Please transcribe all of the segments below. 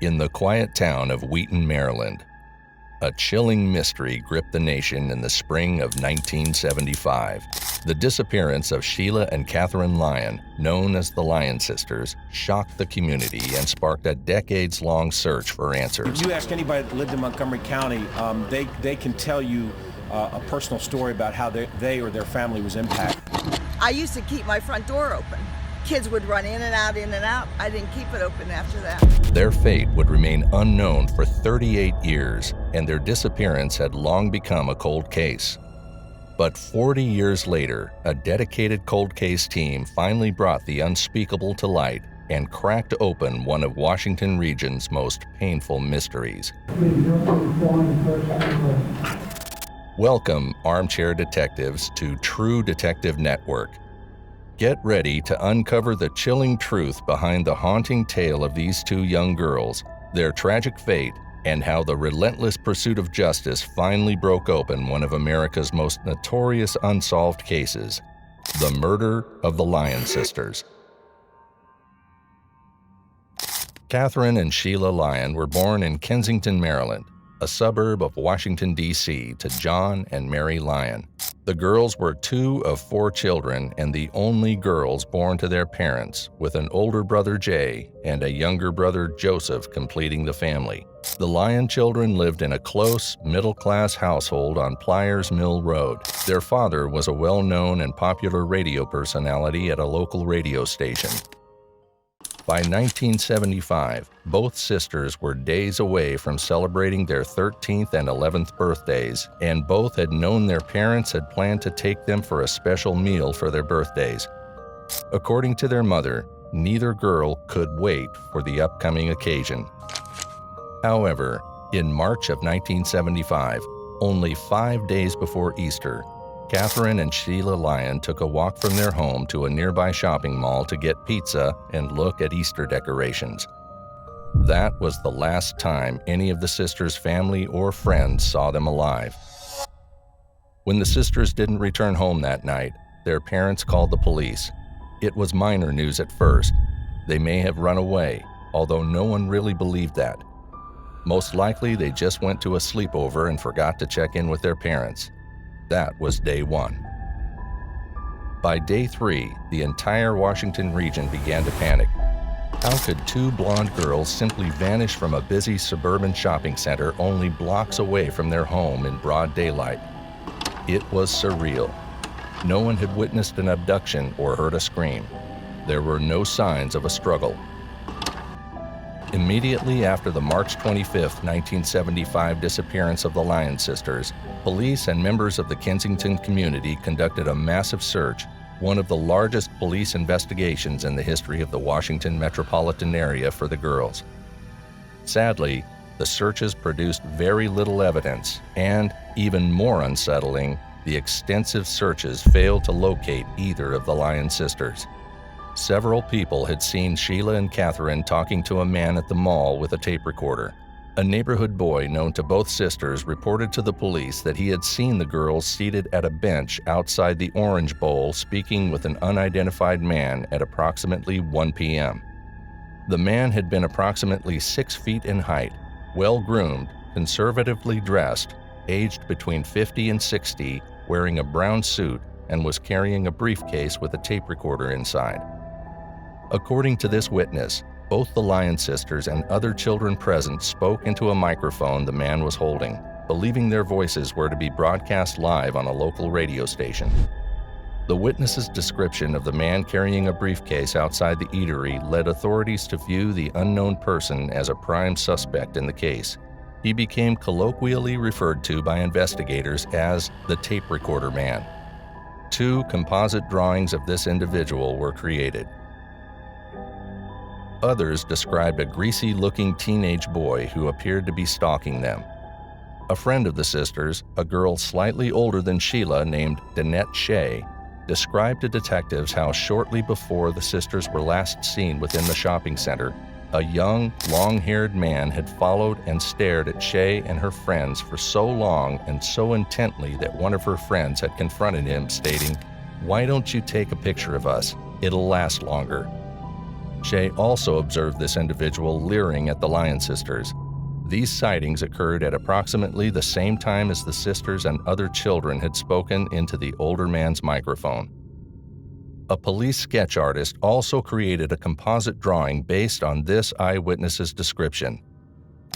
In the quiet town of Wheaton, Maryland, a chilling mystery gripped the nation in the spring of 1975. The disappearance of Sheila and Katherine Lyon, known as the Lyon sisters, shocked the community and sparked a decades-long search for answers. If you ask anybody that lived in Montgomery County, they can tell you a personal story about how they or their family was impacted. I used to keep my front door open. Kids would run in and out, in and out. I didn't keep it open after that. Their fate would remain unknown for 38 years, and their disappearance had long become a cold case. But 40 years later, a dedicated cold case team finally brought the unspeakable to light and cracked open one of Washington Region's most painful mysteries. Welcome, armchair detectives, to True Detective Network. Get ready to uncover the chilling truth behind the haunting tale of these two young girls, their tragic fate, and how the relentless pursuit of justice finally broke open one of America's most notorious unsolved cases, the murder of the Lyon sisters. Katherine and Sheila Lyon were born in Kensington, Maryland, a suburb of Washington, D.C., to John and Mary Lyon. The girls were 2 of 4 children and the only girls born to their parents, with an older brother Jay and a younger brother Joseph completing the family. The Lyon children lived in a close, middle-class household on Pliers Mill Road. Their father was a well-known and popular radio personality at a local radio station. By 1975, both sisters were days away from celebrating their 13th and 11th birthdays, and both had known their parents had planned to take them for a special meal for their birthdays. According to their mother, neither girl could wait for the upcoming occasion. However, in March of 1975, only 5 days before Easter, Katherine and Sheila Lyon took a walk from their home to a nearby shopping mall to get pizza and look at Easter decorations. That was the last time any of the sisters' family or friends saw them alive. When the sisters didn't return home that night, their parents called the police. It was minor news at first. They may have run away, although no one really believed that. Most likely, they just went to a sleepover and forgot to check in with their parents. That was day 1. By day 3, the entire Washington region began to panic. How could 2 blonde girls simply vanish from a busy suburban shopping center only blocks away from their home in broad daylight? It was surreal. No one had witnessed an abduction or heard a scream. There were no signs of a struggle. Immediately after the March 25, 1975 disappearance of the Lyon sisters, police and members of the Kensington community conducted a massive search, one of the largest police investigations in the history of the Washington metropolitan area for the girls. Sadly, the searches produced very little evidence, and, even more unsettling, the extensive searches failed to locate either of the Lyon sisters. Several people had seen Sheila and Katherine talking to a man at the mall with a tape recorder. A neighborhood boy known to both sisters reported to the police that he had seen the girls seated at a bench outside the Orange Bowl speaking with an unidentified man at approximately 1 p.m. The man had been approximately 6 feet in height, well-groomed, conservatively dressed, aged between 50 and 60, wearing a brown suit, and was carrying a briefcase with a tape recorder inside. According to this witness, both the Lyon sisters and other children present spoke into a microphone the man was holding, believing their voices were to be broadcast live on a local radio station. The witness's description of the man carrying a briefcase outside the eatery led authorities to view the unknown person as a prime suspect in the case. He became colloquially referred to by investigators as the tape recorder man. 2 composite drawings of this individual were created. Others described a greasy-looking teenage boy who appeared to be stalking them. A friend of the sisters, a girl slightly older than Sheila named Danette Shea, described to detectives how shortly before the sisters were last seen within the shopping center, a young, long-haired man had followed and stared at Shea and her friends for so long and so intently that one of her friends had confronted him, stating, "Why don't you take a picture of us? It'll last longer." Shay also observed this individual leering at the Lyon sisters. These sightings occurred at approximately the same time as the sisters and other children had spoken into the older man's microphone. A police sketch artist also created a composite drawing based on this eyewitness's description.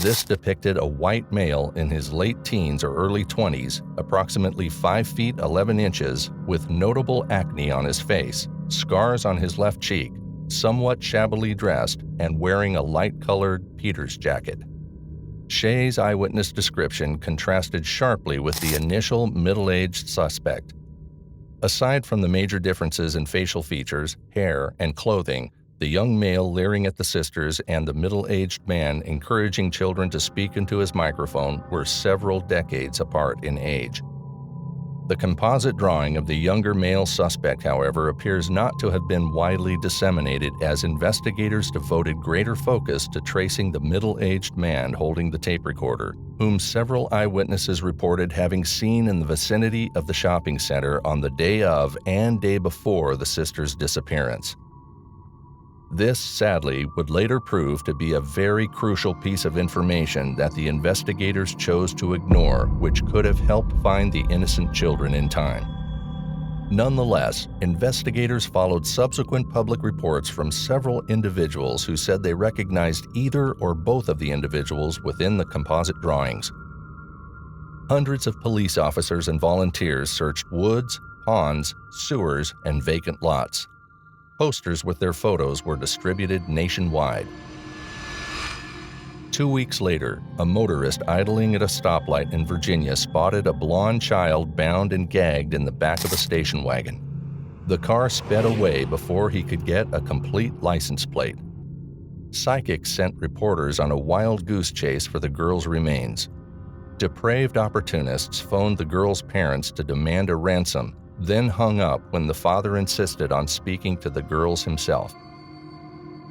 This depicted a white male in his late teens or early 20s, approximately 5 feet 11 inches, with notable acne on his face, scars on his left cheek, somewhat shabbily dressed, and wearing a light-colored Peters jacket. Shay's eyewitness description contrasted sharply with the initial middle-aged suspect. Aside from the major differences in facial features, hair, and clothing, the young male leering at the sisters and the middle-aged man encouraging children to speak into his microphone were several decades apart in age. The composite drawing of the younger male suspect, however, appears not to have been widely disseminated, as investigators devoted greater focus to tracing the middle-aged man holding the tape recorder, whom several eyewitnesses reported having seen in the vicinity of the shopping center on the day of and day before the sisters' disappearance. This, sadly, would later prove to be a very crucial piece of information that the investigators chose to ignore, which could have helped find the innocent children in time. Nonetheless, investigators followed subsequent public reports from several individuals who said they recognized either or both of the individuals within the composite drawings. Hundreds of police officers and volunteers searched woods, ponds, sewers, and vacant lots. Posters with their photos were distributed nationwide. 2 weeks later, a motorist idling at a stoplight in Virginia spotted a blonde child bound and gagged in the back of a station wagon. The car sped away before he could get a complete license plate. Psychics sent reporters on a wild goose chase for the girl's remains. Depraved opportunists phoned the girl's parents to demand a ransom, then hung up when the father insisted on speaking to the girls himself.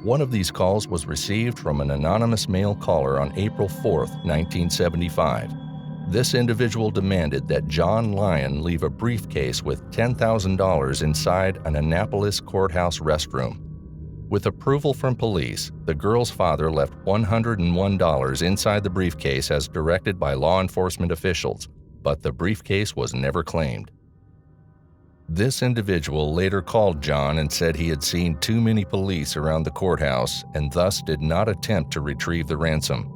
One of these calls was received from an anonymous male caller on April 4, 1975. This individual demanded that John Lyon leave a briefcase with $10,000 inside an Annapolis courthouse restroom. With approval from police, the girl's father left $101 inside the briefcase as directed by law enforcement officials, but the briefcase was never claimed. This individual later called John and said he had seen too many police around the courthouse and thus did not attempt to retrieve the ransom.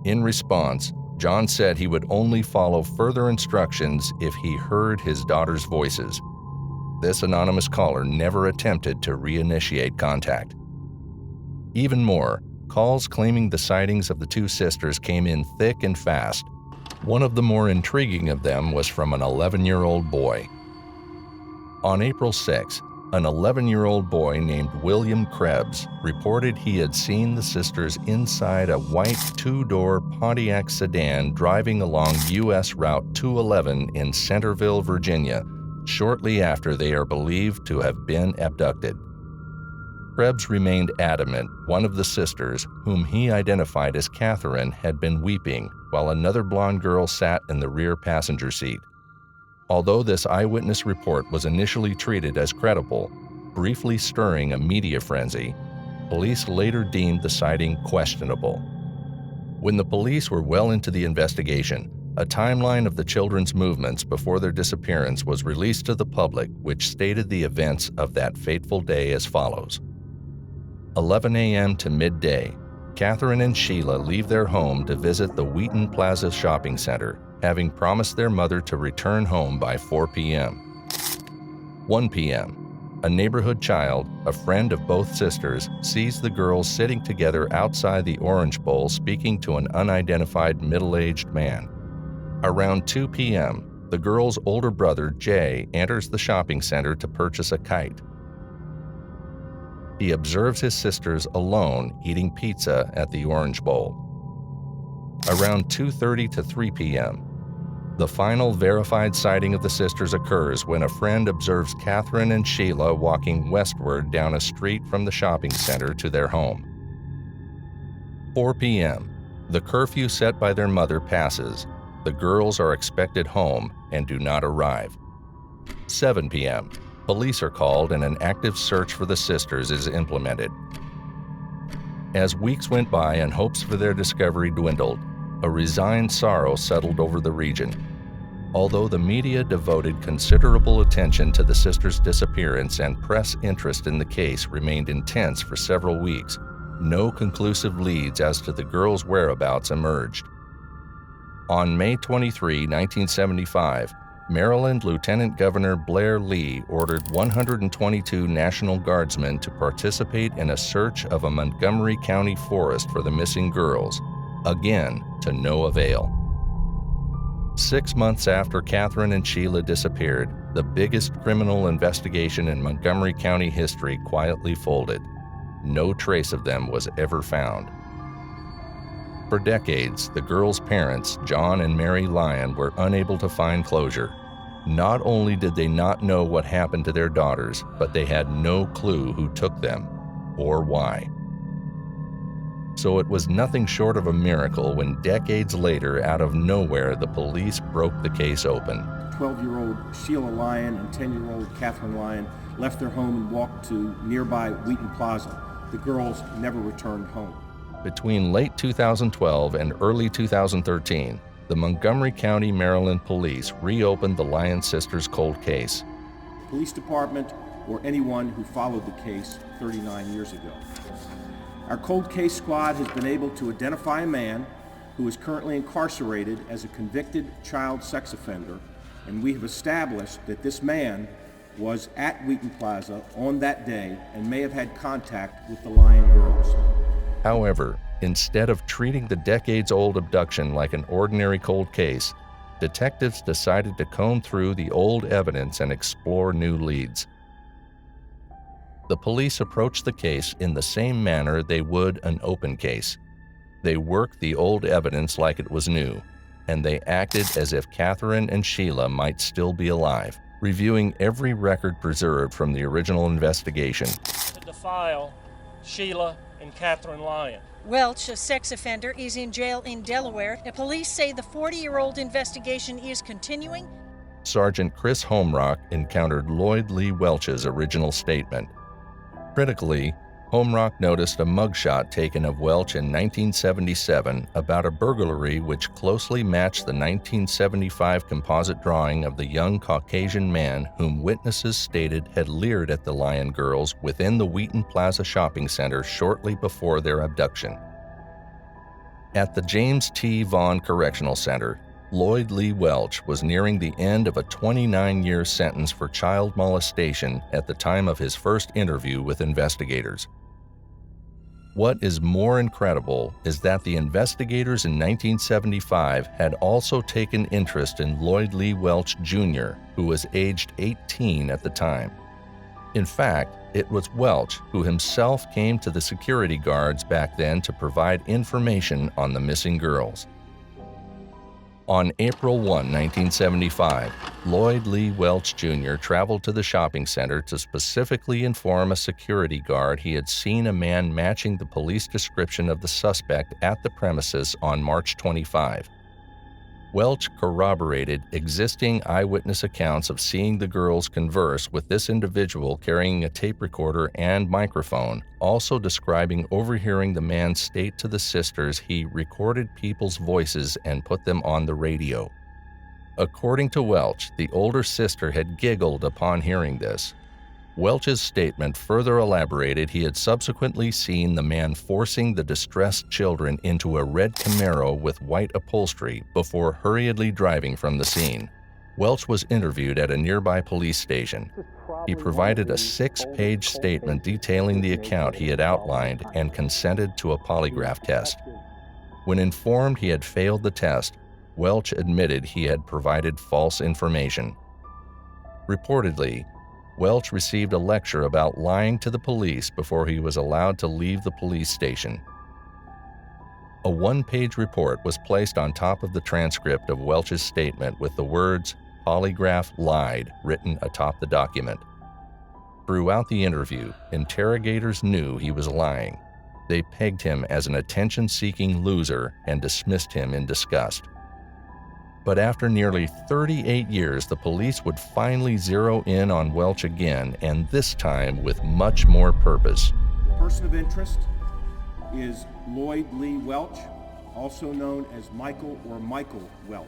In response, John said he would only follow further instructions if he heard his daughter's voices. This anonymous caller never attempted to reinitiate contact. Even more, calls claiming the sightings of the two sisters came in thick and fast. One of the more intriguing of them was from an 11-year-old boy. On April 6, an 11-year-old boy named William Krebs reported he had seen the sisters inside a white two-door Pontiac sedan driving along U.S. Route 211 in Centerville, Virginia, shortly after they are believed to have been abducted. Krebs remained adamant one of the sisters, whom he identified as Katherine, had been weeping, while another blonde girl sat in the rear passenger seat. Although this eyewitness report was initially treated as credible, briefly stirring a media frenzy, police later deemed the sighting questionable. When the police were well into the investigation, a timeline of the children's movements before their disappearance was released to the public, which stated the events of that fateful day as follows. 11 a.m. to midday, Katherine and Sheila leave their home to visit the Wheaton Plaza shopping center, having promised their mother to return home by 4 p.m. 1 p.m., a neighborhood child, a friend of both sisters, sees the girls sitting together outside the Orange Bowl speaking to an unidentified middle-aged man. Around 2 p.m., the girl's older brother, Jay, enters the shopping center to purchase a kite. He observes his sisters alone eating pizza at the Orange Bowl. Around 2:30 to 3 p.m., the final verified sighting of the sisters occurs when a friend observes Katherine and Sheila walking westward down a street from the shopping center to their home. 4 p.m., the curfew set by their mother passes. The girls are expected home and do not arrive. 7 p.m., police are called and an active search for the sisters is implemented. As weeks went by and hopes for their discovery dwindled, a resigned sorrow settled over the region. Although the media devoted considerable attention to the sisters' disappearance and press interest in the case remained intense for several weeks, no conclusive leads as to the girls' whereabouts emerged. On May 23, 1975, Maryland Lieutenant Governor Blair Lee ordered 122 National Guardsmen to participate in a search of a Montgomery County forest for the missing girls, again to no avail. 6 months after Katherine and Sheila disappeared, the biggest criminal investigation in Montgomery County history quietly folded. No trace of them was ever found. For decades, the girls' parents, John and Mary Lyon, were unable to find closure. Not only did they not know what happened to their daughters, but they had no clue who took them or why. So it was nothing short of a miracle when decades later, out of nowhere, the police broke the case open. 12-year-old Sheila Lyon and 10-year-old Katherine Lyon left their home and walked to nearby Wheaton Plaza. The girls never returned home. Between late 2012 and early 2013, the Montgomery County, Maryland Police reopened the Lyon sisters' cold case. The police department or anyone who followed the case 39 years ago. Our cold case squad has been able to identify a man who is currently incarcerated as a convicted child sex offender, and we have established that this man was at Wheaton Plaza on that day and may have had contact with the Lyon girls. However, instead of treating the decades-old abduction like an ordinary cold case, detectives decided to comb through the old evidence and explore new leads. The police approached the case in the same manner they would an open case. They worked the old evidence like it was new, and they acted as if Katherine and Sheila might still be alive, reviewing every record preserved from the original investigation. To defile Sheila and Katherine Lyon. Welch, a sex offender, is in jail in Delaware. The police say the 40-year-old investigation is continuing. Sergeant Chris Homrock encountered Lloyd Lee Welch's original statement. Critically, Homrock noticed a mugshot taken of Welch in 1977 about a burglary which closely matched the 1975 composite drawing of the young Caucasian man whom witnesses stated had leered at the Lyon girls within the Wheaton Plaza shopping center shortly before their abduction. At the James T. Vaughn Correctional Center, Lloyd Lee Welch was nearing the end of a 29-year sentence for child molestation at the time of his first interview with investigators. What is more incredible is that the investigators in 1975 had also taken interest in Lloyd Lee Welch Jr., who was aged 18 at the time. In fact, it was Welch who himself came to the security guards back then to provide information on the missing girls. On April 1, 1975, Lloyd Lee Welch Jr. traveled to the shopping center to specifically inform a security guard he had seen a man matching the police description of the suspect at the premises on March 25. Welch corroborated existing eyewitness accounts of seeing the girls converse with this individual carrying a tape recorder and microphone, also describing overhearing the man state to the sisters he recorded people's voices and put them on the radio. According to Welch, the older sister had giggled upon hearing this. Welch's statement further elaborated he had subsequently seen the man forcing the distressed children into a red Camaro with white upholstery before hurriedly driving from the scene. Welch was interviewed at a nearby police station. He provided a 6-page statement detailing the account he had outlined and consented to a polygraph test. When informed he had failed the test, Welch admitted he had provided false information. Reportedly, Welch received a lecture about lying to the police before he was allowed to leave the police station. A 1-page report was placed on top of the transcript of Welch's statement with the words, "Polygraph lied," written atop the document. Throughout the interview, interrogators knew he was lying. They pegged him as an attention-seeking loser and dismissed him in disgust. But after nearly 38 years, the police would finally zero in on Welch again, and this time with much more purpose. The person of interest is Lloyd Lee Welch, also known as Michael or Michael Welch.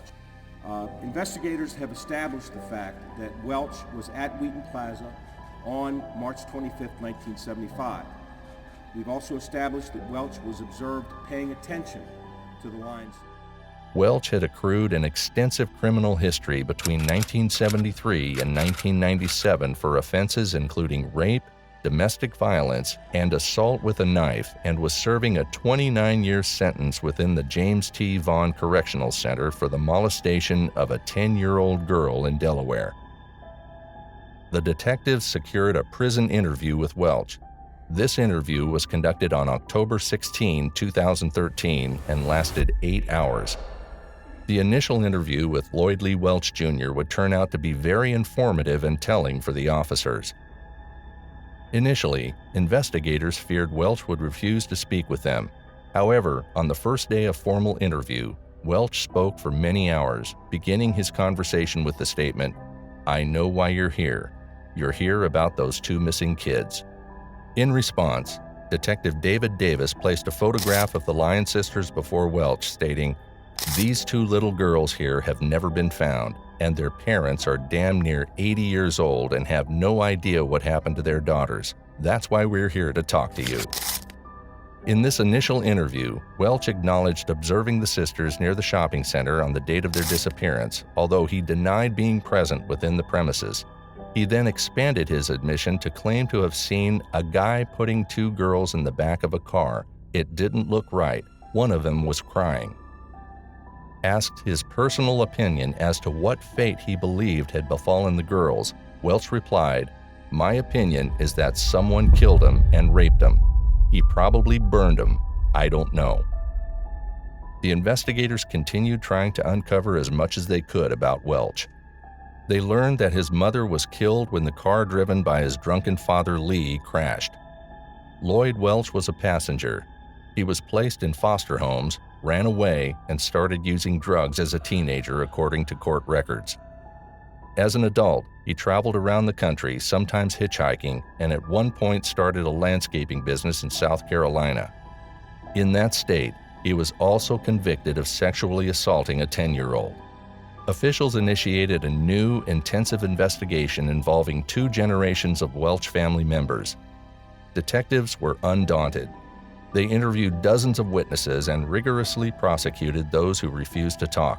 Investigators have established the fact that Welch was at Wheaton Plaza on March 25, 1975. We've also established that Welch was observed paying attention to the Lyons. Welch had accrued an extensive criminal history between 1973 and 1997 for offenses including rape, domestic violence, and assault with a knife, and was serving a 29-year sentence within the James T. Vaughn Correctional Center for the molestation of a 10-year-old girl in Delaware. The detectives secured a prison interview with Welch. This interview was conducted on October 16, 2013, and lasted 8 hours. The initial interview with Lloyd Lee Welch Jr. would turn out to be very informative and telling for the officers. Initially, investigators feared Welch would refuse to speak with them. However, on the first day of formal interview, Welch spoke for many hours, beginning his conversation with the statement, "I know why you're here. You're here about those 2 missing kids." In response, Detective David Davis placed a photograph of the Lyon sisters before Welch, stating, "These 2 little girls here have never been found, and their parents are damn near 80 years old and have no idea what happened to their daughters. That's why we're here to talk to you." In this initial interview, Welch acknowledged observing the sisters near the shopping center on the date of their disappearance, although he denied being present within the premises. He then expanded his admission to claim to have seen a guy putting 2 girls in the back of a car. It didn't look right. One of them was crying. Asked his personal opinion as to what fate he believed had befallen the girls, Welch replied, "My opinion is that someone killed them and raped them. He probably burned them. I don't know." The investigators continued trying to uncover as much as they could about Welch. They learned that his mother was killed when the car driven by his drunken father Lee crashed. Lloyd Welch was a passenger. He was placed in foster homes, ran away, and started using drugs as a teenager, according to court records. As an adult, he traveled around the country, sometimes hitchhiking, and at one point started a landscaping business in South Carolina. In that state, he was also convicted of sexually assaulting a 10-year-old. Officials initiated a new, intensive investigation involving 2 generations of Welch family members. Detectives were undaunted. They interviewed dozens of witnesses and rigorously prosecuted those who refused to talk.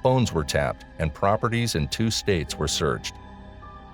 Phones were tapped, and properties in 2 states were searched.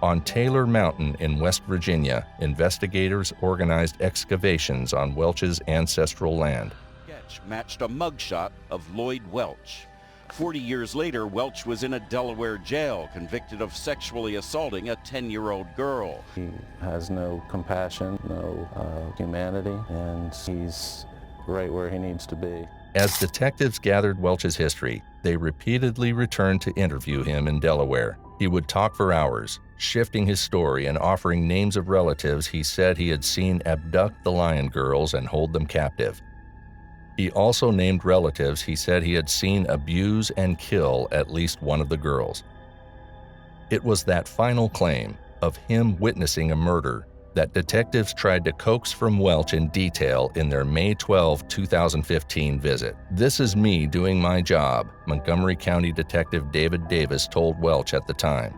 On Taylor Mountain in West Virginia, investigators organized excavations on Welch's ancestral land. Sketch matched a mugshot of Lloyd Welch. 40 years later, Welch was in a Delaware jail, convicted of sexually assaulting a 10-year-old girl. He has no compassion, no humanity, and he's right where he needs to be. As detectives gathered Welch's history, they repeatedly returned to interview him in Delaware. He would talk for hours, shifting his story and offering names of relatives he said he had seen abduct the Lyon girls and hold them captive. He also named relatives he said he had seen abuse and kill at least one of the girls. It was that final claim of him witnessing a murder that detectives tried to coax from Welch in detail in their May 12, 2015 visit. "This is me doing my job," Montgomery County Detective David Davis told Welch at the time.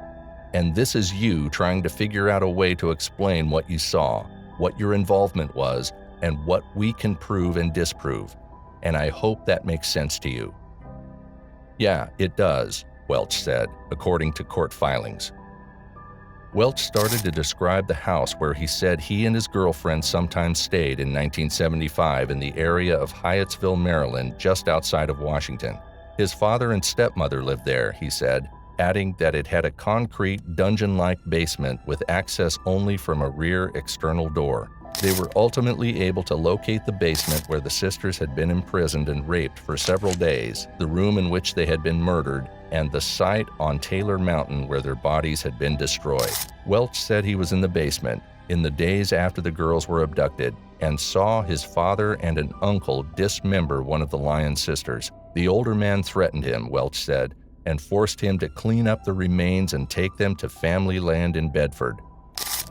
"And this is you trying to figure out a way to explain what you saw, what your involvement was, and what we can prove and disprove. And I hope that makes sense to you." "Yeah, it does," Welch said, according to court filings. Welch started to describe the house where he said he and his girlfriend sometimes stayed in 1975 in the area of Hyattsville, Maryland, just outside of Washington. His father and stepmother lived there, he said, adding that it had a concrete, dungeon-like basement with access only from a rear external door. They were ultimately able to locate the basement where the sisters had been imprisoned and raped for several days, the room in which they had been murdered, and the site on Taylor Mountain where their bodies had been destroyed. Welch said he was in the basement in the days after the girls were abducted and saw his father and an uncle dismember one of the Lyon sisters. The older man threatened him, Welch said, and forced him to clean up the remains and take them to family land in Bedford.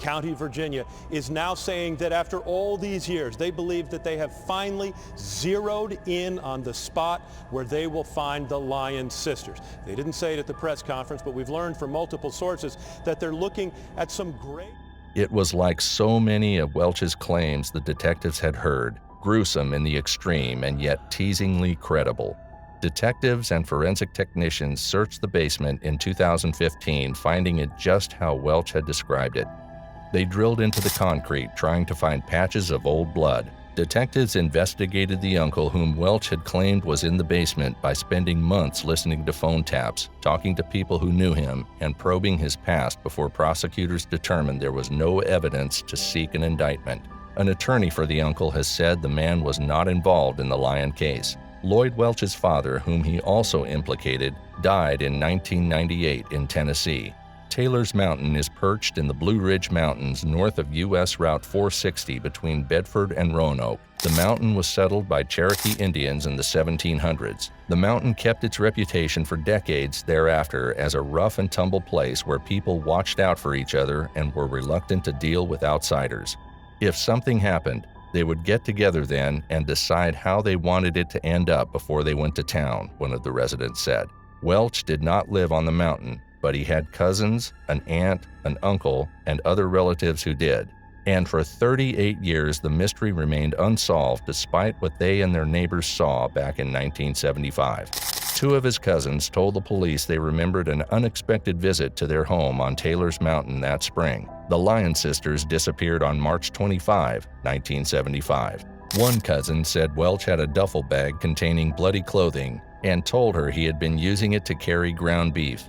County, Virginia, is now saying that after all these years, they believe that they have finally zeroed in on the spot where they will find the Lyon sisters. They didn't say it at the press conference, but we've learned from multiple sources that they're looking at some great... It was like so many of Welch's claims the detectives had heard, gruesome in the extreme and yet teasingly credible. Detectives and forensic technicians searched the basement in 2015, finding it just how Welch had described it. They drilled into the concrete, trying to find patches of old blood. Detectives investigated the uncle whom Welch had claimed was in the basement by spending months listening to phone taps, talking to people who knew him, and probing his past before prosecutors determined there was no evidence to seek an indictment. An attorney for the uncle has said the man was not involved in the Lyon case. Lloyd Welch's father, whom he also implicated, died in 1998 in Tennessee. Taylor's Mountain is perched in the Blue Ridge Mountains north of U.S. Route 460 between Bedford and Roanoke. The mountain was settled by Cherokee Indians in the 1700s. The mountain kept its reputation for decades thereafter as a rough and tumble place where people watched out for each other and were reluctant to deal with outsiders. If something happened, they would get together then and decide how they wanted it to end up before they went to town, one of the residents said. Welch did not live on the mountain, but he had cousins, an aunt, an uncle, and other relatives who did. And for 38 years, the mystery remained unsolved despite what they and their neighbors saw back in 1975. Two of his cousins told the police they remembered an unexpected visit to their home on Taylor's Mountain that spring. The Lyon sisters disappeared on March 25, 1975. One cousin said Welch had a duffel bag containing bloody clothing and told her he had been using it to carry ground beef.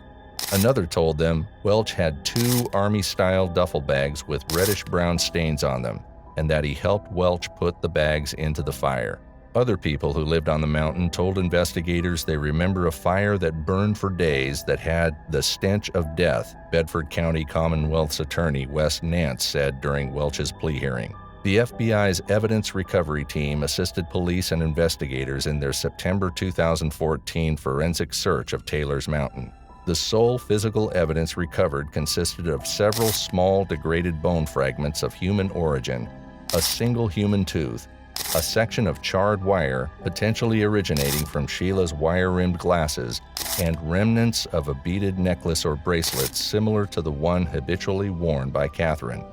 Another told them Welch had 2 Army-style duffel bags with reddish-brown stains on them, and that he helped Welch put the bags into the fire. Other people who lived on the mountain told investigators they remember a fire that burned for days that had the stench of death, Bedford County Commonwealth's attorney Wes Nance said during Welch's plea hearing. The FBI's evidence recovery team assisted police and investigators in their September 2014 forensic search of Taylor's Mountain. The sole physical evidence recovered consisted of several small degraded bone fragments of human origin, a single human tooth, a section of charred wire potentially originating from Sheila's wire-rimmed glasses, and remnants of a beaded necklace or bracelet similar to the one habitually worn by Katherine.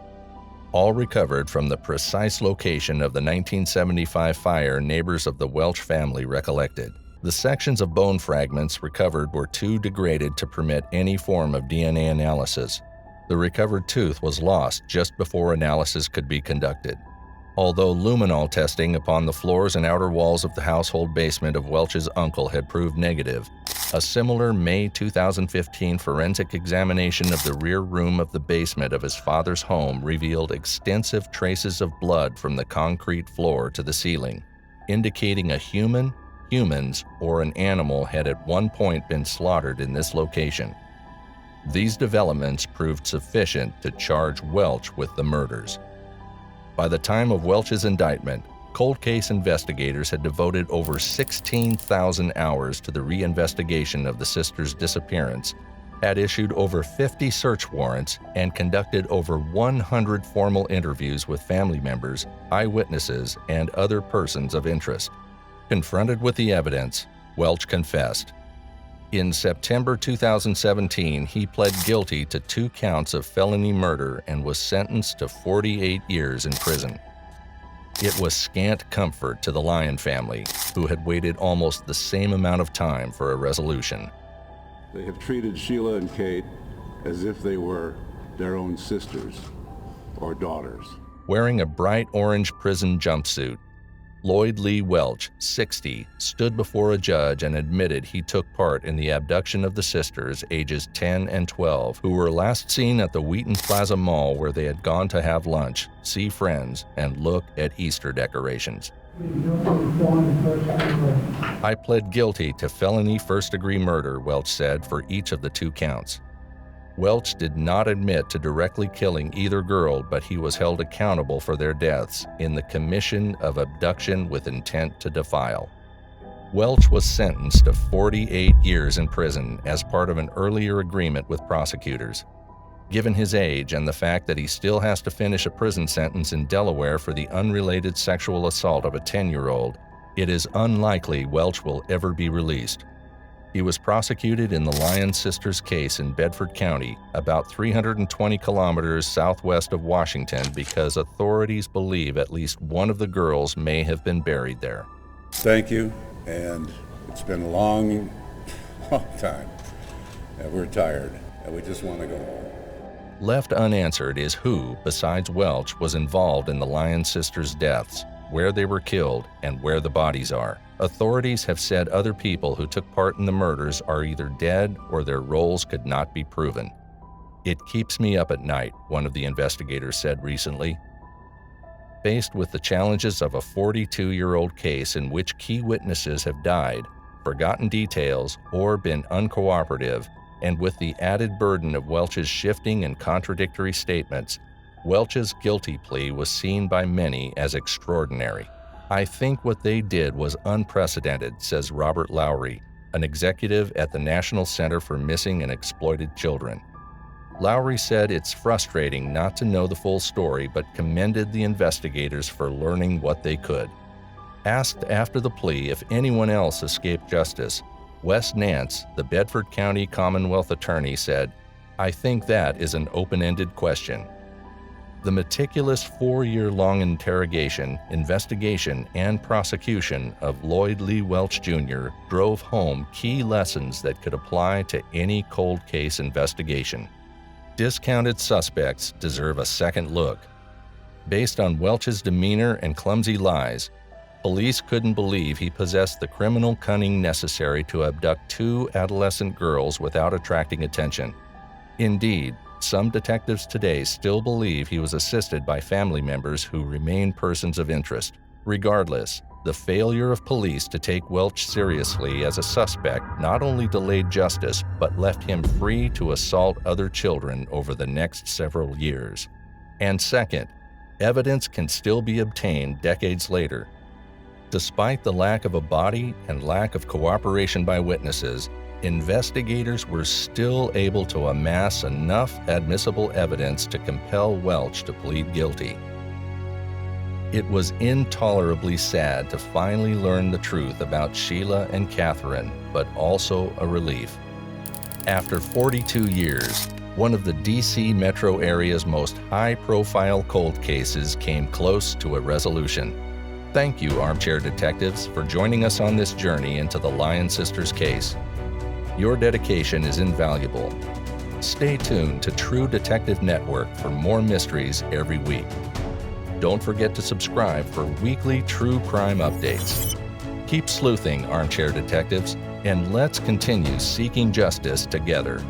All recovered from the precise location of the 1975 fire neighbors of the Welch family recollected. The sections of bone fragments recovered were too degraded to permit any form of DNA analysis. The recovered tooth was lost just before analysis could be conducted. Although luminol testing upon the floors and outer walls of the household basement of Welch's uncle had proved negative, a similar May 2015 forensic examination of the rear room of the basement of his father's home revealed extensive traces of blood from the concrete floor to the ceiling, indicating a human, humans, or an animal had at one point been slaughtered in this location. These developments proved sufficient to charge Welch with the murders. By the time of Welch's indictment, cold case investigators had devoted over 16,000 hours to the reinvestigation of the sisters' disappearance, had issued over 50 search warrants, and conducted over 100 formal interviews with family members, eyewitnesses, and other persons of interest. Confronted with the evidence, Welch confessed. In September 2017, he pled guilty to 2 counts of felony murder and was sentenced to 48 years in prison. It was scant comfort to the Lyon family, who had waited almost the same amount of time for a resolution. They have treated Sheila and Kate as if they were their own sisters or daughters. Wearing a bright orange prison jumpsuit, Lloyd Lee Welch, 60, stood before a judge and admitted he took part in the abduction of the sisters, ages 10 and 12, who were last seen at the Wheaton Plaza Mall where they had gone to have lunch, see friends, and look at Easter decorations. I pled guilty to felony first-degree murder, Welch said, for each of the 2 counts. Welch did not admit to directly killing either girl, but he was held accountable for their deaths in the commission of abduction with intent to defile. Welch was sentenced to 48 years in prison as part of an earlier agreement with prosecutors. Given his age and the fact that he still has to finish a prison sentence in Delaware for the unrelated sexual assault of a 10-year-old, it is unlikely Welch will ever be released. He was prosecuted in the Lyon sisters case in Bedford County, about 320 kilometers southwest of Washington, because authorities believe at least one of the girls may have been buried there. Thank you, and it's been a long time, and we're tired, and we just want to go home. Left unanswered is who, besides Welch, was involved in the Lyon sisters' deaths, where they were killed, and where the bodies are. Authorities have said other people who took part in the murders are either dead or their roles could not be proven. "It keeps me up at night," one of the investigators said recently. Faced with the challenges of a 42-year-old case in which key witnesses have died, forgotten details, or been uncooperative, and with the added burden of Welch's shifting and contradictory statements, Welch's guilty plea was seen by many as extraordinary. "I think what they did was unprecedented," says Robert Lowry, an executive at the National Center for Missing and Exploited Children. Lowry said it's frustrating not to know the full story, but commended the investigators for learning what they could. Asked after the plea if anyone else escaped justice, Wes Nance, the Bedford County Commonwealth Attorney, said, "I think that is an open-ended question." The meticulous 4-year-long interrogation, investigation, and prosecution of Lloyd Lee Welch Jr. drove home key lessons that could apply to any cold case investigation. Discounted suspects deserve a second look. Based on Welch's demeanor and clumsy lies, police couldn't believe he possessed the criminal cunning necessary to abduct 2 adolescent girls without attracting attention. Indeed, some detectives today still believe he was assisted by family members who remain persons of interest. Regardless, the failure of police to take Welch seriously as a suspect not only delayed justice, but left him free to assault other children over the next several years. And second, evidence can still be obtained decades later. Despite the lack of a body and lack of cooperation by witnesses, investigators were still able to amass enough admissible evidence to compel Welch to plead guilty. It was intolerably sad to finally learn the truth about Sheila and Katherine, but also a relief. After 42 years, one of the D.C. metro area's most high-profile cold cases came close to a resolution. Thank you, Armchair Detectives, for joining us on this journey into the Lyon sisters case. Your dedication is invaluable. Stay tuned to True Detective Network for more mysteries every week. Don't forget to subscribe for weekly true crime updates. Keep sleuthing, Armchair Detectives, and let's continue seeking justice together.